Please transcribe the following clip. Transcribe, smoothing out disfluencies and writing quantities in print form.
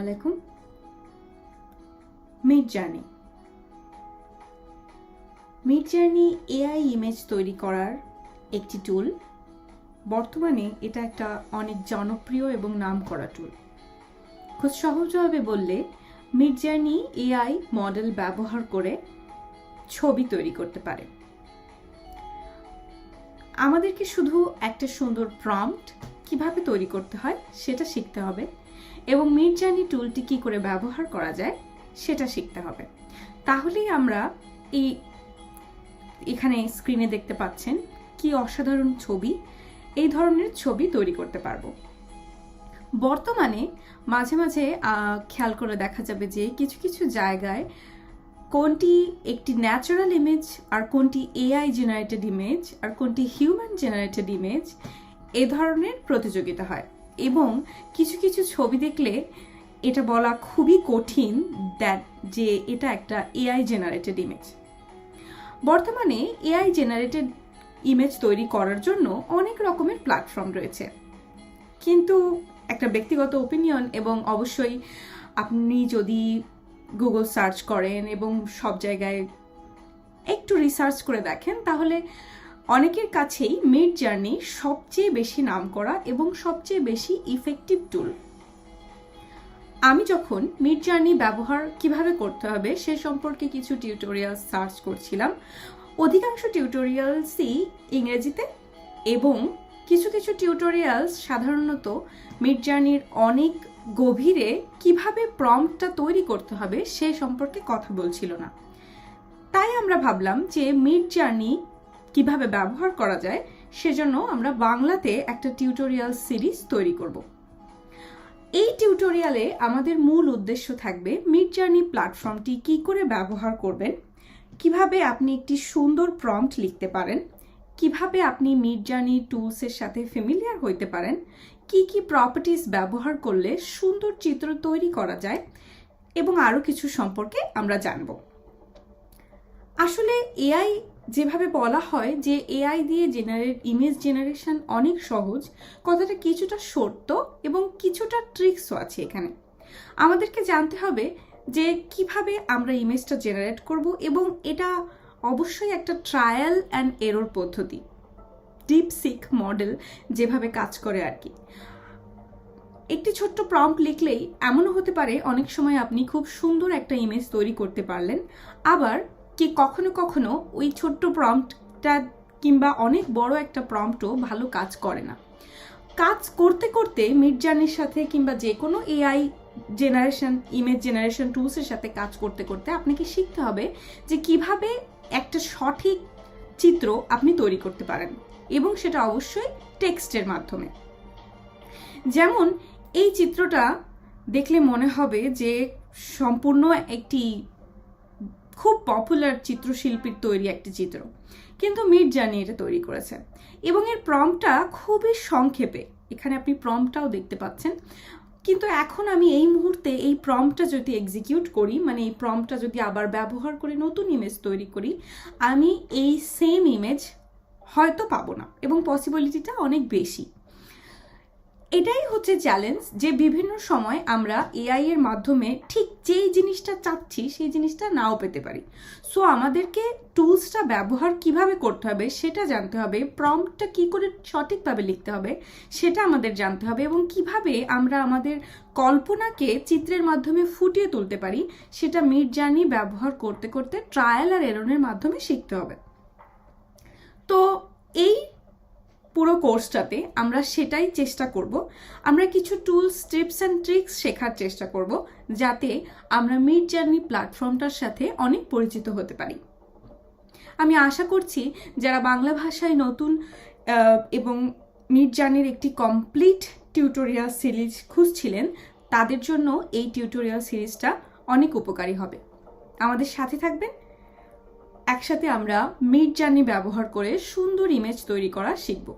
আলাইকুম। Midjourney AI image তৈরি করার একটি টুল। বর্তমানে এটা একটা অনেক জনপ্রিয় এবং নামকরা টুল। খুব সহজভাবে বললে মিডজার্নি এআই মডেল ব্যবহার করে ছবি তৈরি করতে পারে। আমাদেরকে শুধু একটা সুন্দর প্রম্পট কিভাবে তৈরি করতে হয় সেটা শিখতে হবে এবং মিডজার্নি টুলটি কি করে ব্যবহার করা যায় সেটা শিখতে হবে। তাহলেই আমরা এখানে স্ক্রিনে দেখতে পাচ্ছেন কি অসাধারণ ছবি, এই ধরনের ছবি তৈরি করতে পারবো। বর্তমানে মাঝে মাঝে খেয়াল করে দেখা যাবে যে কিছু কিছু জায়গায় কোনটি একটি ন্যাচারাল ইমেজ আর কোনটি এআই জেনারেটেড ইমেজ আর কোনটি হিউম্যান জেনারেটেড ইমেজ এ ধরনের প্রতিযোগিতা হয় এবং কিছু কিছু ছবি দেখলে এটা বলা খুবই কঠিন যে এটা একটা এআই জেনারেটেড ইমেজ। বর্তমানে এআই জেনারেটেড ইমেজ তৈরি করার জন্য অনেক রকমের প্ল্যাটফর্ম রয়েছে, কিন্তু একটা ব্যক্তিগত ওপিনিয়ন এবং অবশ্যই আপনি যদি গুগল সার্চ করেন এবং সব জায়গায় একটু রিসার্চ করে দেখেন তাহলে অনেকের কাছেই মিডজার্নি সবচেয়ে বেশি নামকরা এবং সবচেয়ে বেশি ইফেক্টিভ টুল। আমি যখন মিডজার্নি ব্যবহার কিভাবে করতে হবে সে সম্পর্কে কিছু টিউটোরিয়াল সার্চ করছিলাম। অধিকাংশ টিউটোরিয়ালসই ইংরেজিতে এবং কিছু কিছু টিউটোরিয়ালস সাধারণত মিডজার্নির অনেক গভীরে কিভাবে প্রম্পটটা তৈরি করতে হবে সে সম্পর্কে কথা বলছিল না। তাই আমরা ভাবলাম যে মিডজার্নি কিভাবে ব্যবহার করা যায় সেজন্য আমরা বাংলাতে একটা টিউটোরিয়াল সিরিজ তৈরি করব। এই টিউটোরিয়ালে আমাদের মূল উদ্দেশ্য থাকবে মিডজার্নি প্ল্যাটফর্মটি কি করে ব্যবহার করবেন, কিভাবে আপনি একটি সুন্দর প্রম্পট লিখতে পারেন, কিভাবে আপনি মিডজার্নি টুলসের সাথে ফ্যামিলিয়ার হইতে পারেন, কি কি প্রপার্টিজ ব্যবহার করলে সুন্দর চিত্র তৈরি করা যায় এবং আরও কিছু সম্পর্কে আমরা জানব। আসলে এআই যেভাবে বলা হয় যে এআই দিয়ে ইমেজ জেনারেশন অনেক সহজ, কথাটা কিছুটা সত্য এবং কিছুটা ট্রিক্সও আছে এখানে। আমাদেরকে জানতে হবে যে কিভাবে আমরা ইমেজটা জেনারেট করব এবং এটা অবশ্যই একটা ট্রায়াল অ্যান্ড এরর পদ্ধতি, ডিপসিক মডেল যেভাবে কাজ করে আর কি। একটি ছোট্ট প্রম্পট লিখলেই এমনও হতে পারে অনেক সময় আপনি খুব সুন্দর একটা ইমেজ তৈরি করতে পারলেন, আবার কি কখনো কখনো ওই ছোট্ট প্রম্পটটা কিংবা অনেক বড় একটা প্রম্পটও ভালো কাজ করে না। কাজ করতে করতে মিডজার্নির সাথে কিংবা যে কোনো এআই ইমেজ জেনারেশন টুলসের সাথে কাজ করতে করতে আপনাকে শিখতে হবে যে কিভাবে একটা সঠিক চিত্র আপনি তৈরি করতে পারেন এবং সেটা অবশ্যই টেক্সটের মাধ্যমে। যেমন এই চিত্রটা দেখলে মনে হবে যে সম্পূর্ণ একটি খুব পপুলার চিত্রশিল্পীর তৈরি একটি চিত্র, কিন্তু মিডজার্নি এটা তৈরি করেছে এবং এর প্রম্পটটা খুবই সংক্ষেপে। এখানে আপনি প্রম্পটটাও দেখতে পাচ্ছেন, কিন্তু এখন আমি এই মুহূর্তে এই প্রম্পটটা যদি এক্সিকিউট করি, মানে এই প্রম্পটটা যদি আবার ব্যবহার করে নতুন ইমেজ তৈরি করি, আমি এই সেম ইমেজ হয়তো পাবো না এবং পসিবিলিটিটা অনেক বেশি। এটাই হচ্ছে চ্যালেঞ্জ যে বিভিন্ন সময় আমরা এআই এর মাধ্যমে ঠিক যেই জিনিসটা চাচ্ছি সেই জিনিসটা নাও পেতে পারি। সো আমাদেরকে টুলসটা ব্যবহার কিভাবে করতে হবে সেটা জানতে হবে, প্রম্পটটা কি করে সঠিকভাবে লিখতে হবে সেটা আমাদের জানতে হবে এবং কিভাবে আমরা আমাদের কল্পনাকে চিত্রের মাধ্যমে ফুটিয়ে তুলতে পারি সেটা মিডজার্নি ব্যবহার করতে করতে ট্রায়াল আর এররের মাধ্যমে শিখতে হবে। তো এই পুরো কোর্সটাতে আমরা সেটাই চেষ্টা করব। আমরা কিছু টুলস, টিপস অ্যান্ড ট্রিক্স শেখার চেষ্টা করব যাতে আমরা মিডজার্নি প্ল্যাটফর্মটার সাথে অনেক পরিচিত হতে পারি। আমি আশা করছি যারা বাংলা ভাষায় নতুন এবং মিডজার্নির একটি কমপ্লিট টিউটোরিয়াল সিরিজ খুঁজছিলেন তাদের জন্য এই টিউটোরিয়াল সিরিজটা অনেক উপকারী হবে। আমাদের সাথে থাকবেন, একসাথে আমরা মিডজার্নি ব্যবহার করে সুন্দর ইমেজ তৈরি করা শিখব।